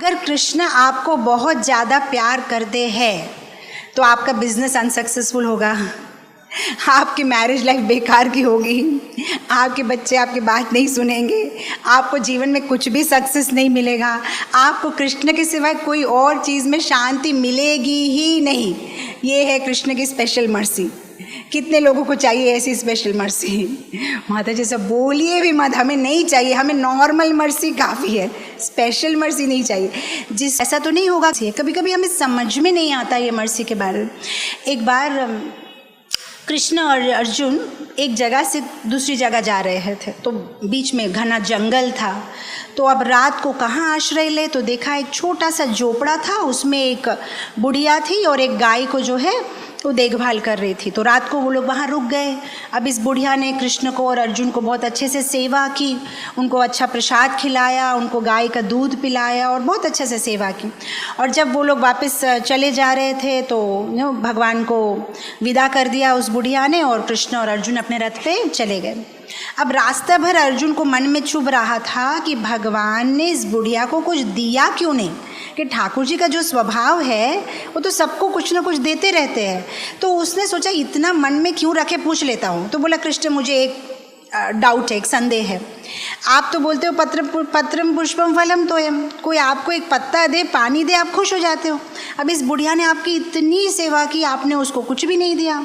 अगर कृष्ण आपको बहुत ज़्यादा प्यार करते हैं तो आपका बिजनेस अनसक्सेसफुल होगा, आपकी मैरिज लाइफ बेकार की होगी, आपके बच्चे आपकी बात नहीं सुनेंगे, आपको जीवन में कुछ भी सक्सेस नहीं मिलेगा, आपको कृष्ण के सिवाय कोई और चीज़ में शांति मिलेगी ही नहीं। ये है कृष्ण की स्पेशल मर्सी। कितने लोगों को चाहिए ऐसी स्पेशल मर्सी? माता जी सब बोलिए भी मत, हमें नहीं चाहिए, हमें नॉर्मल मर्सी काफ़ी है, स्पेशल मर्सी नहीं चाहिए। ऐसा तो नहीं होगा, कभी कभी हमें समझ में नहीं आता ये मर्सी के बारे में। एक बार कृष्ण और अर्जुन एक जगह से दूसरी जगह जा रहे थे, तो बीच में घना जंगल था। तो अब रात को कहाँ आश्रय ले, तो देखा एक छोटा सा झोपड़ा था, उसमें एक बुढ़िया थी और एक गाय को जो है वो देखभाल कर रही थी। तो रात को वो लोग वहाँ रुक गए। अब इस बुढ़िया ने कृष्ण को और अर्जुन को बहुत अच्छे से सेवा की, उनको अच्छा प्रसाद खिलाया, उनको गाय का दूध पिलाया और बहुत अच्छे से सेवा की। और जब वो लोग वापस चले जा रहे थे तो भगवान को विदा कर दिया उस बुढ़िया ने, और कृष्ण और अर्जुन अपने रथ पे चले गए। अब रास्ता भर अर्जुन को मन में चुभ रहा था कि भगवान ने इस बुढ़िया को कुछ दिया क्यों नहीं, कि ठाकुर जी का जो स्वभाव है वो तो सबको कुछ ना कुछ देते रहते हैं। तो उसने सोचा इतना मन में क्यों रखे, पूछ लेता हूँ। तो बोला कृष्ण मुझे एक डाउट है, एक संदेह है। आप तो बोलते हो पत्रम पुष्पम फलम तोयम, कोई आपको एक पत्ता दे, पानी दे, आप खुश हो जाते हो। अब इस बुढ़िया ने आपकी इतनी सेवा की, आपने उसको कुछ भी नहीं दिया।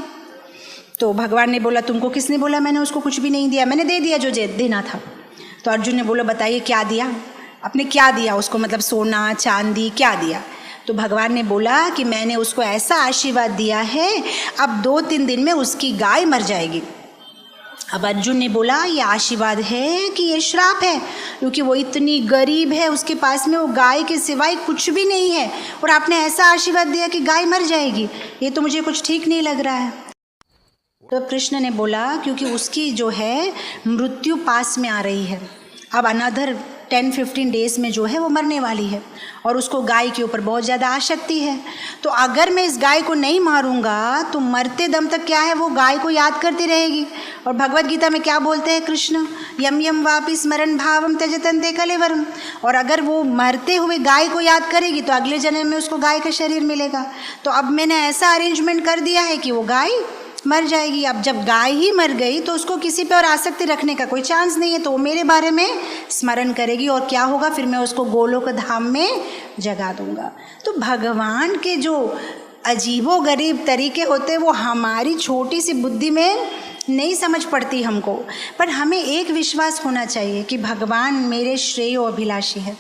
तो भगवान ने बोला तुमको किसने बोला मैंने उसको कुछ भी नहीं दिया? मैंने दे दिया जो देना था। तो अर्जुन ने बोला बताइए क्या दिया आपने, क्या दिया उसको, मतलब सोना चांदी क्या दिया? तो भगवान ने बोला कि मैंने उसको ऐसा आशीर्वाद दिया है, अब 2-3 दिन में उसकी गाय मर जाएगी। अब अर्जुन ने बोला ये आशीर्वाद है कि ये श्राप है, क्योंकि वो इतनी गरीब है, उसके पास में वो गाय के सिवाय कुछ भी नहीं है, और आपने ऐसा आशीर्वाद दिया कि गाय मर जाएगी, ये तो मुझे कुछ ठीक नहीं लग रहा है। तो कृष्ण ने बोला क्योंकि उसकी जो है मृत्यु पास में आ रही है, अब अनदर 10-15 डेज में जो है वो मरने वाली है, और उसको गाय के ऊपर बहुत ज़्यादा आसक्ति है। तो अगर मैं इस गाय को नहीं मारूंगा तो मरते दम तक क्या है वो गाय को याद करती रहेगी। और भगवत गीता में क्या बोलते हैं कृष्ण, यम यम वापि स्मरण भावम त्यजतन्ते कलेवरम। और अगर वो मरते हुए गाय को याद करेगी तो अगले जन्म में उसको गाय का शरीर मिलेगा। तो अब मैंने ऐसा अरेंजमेंट कर दिया है कि वो गाय मर जाएगी। अब जब गाय ही मर गई तो उसको किसी पे और आसक्ति रखने का कोई चांस नहीं है, तो वो मेरे बारे में स्मरण करेगी, और क्या होगा फिर मैं उसको गोलोक धाम में जगा दूंगा। तो भगवान के जो अजीबो गरीब तरीके होते हैं वो हमारी छोटी सी बुद्धि में नहीं समझ पड़ती हमको, पर हमें एक विश्वास होना चाहिए कि भगवान मेरे श्रेय अभिलाषी है,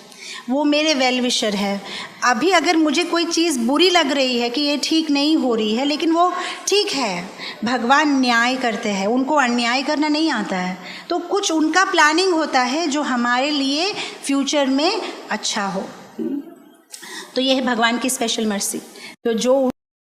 वो मेरे वेल विशर है। अभी अगर मुझे कोई चीज़ बुरी लग रही है कि ये ठीक नहीं हो रही है, लेकिन वो ठीक है, भगवान न्याय करते हैं, उनको अन्याय करना नहीं आता है, तो कुछ उनका प्लानिंग होता है जो हमारे लिए फ्यूचर में अच्छा हो। तो ये है भगवान की स्पेशल मर्सी। तो जो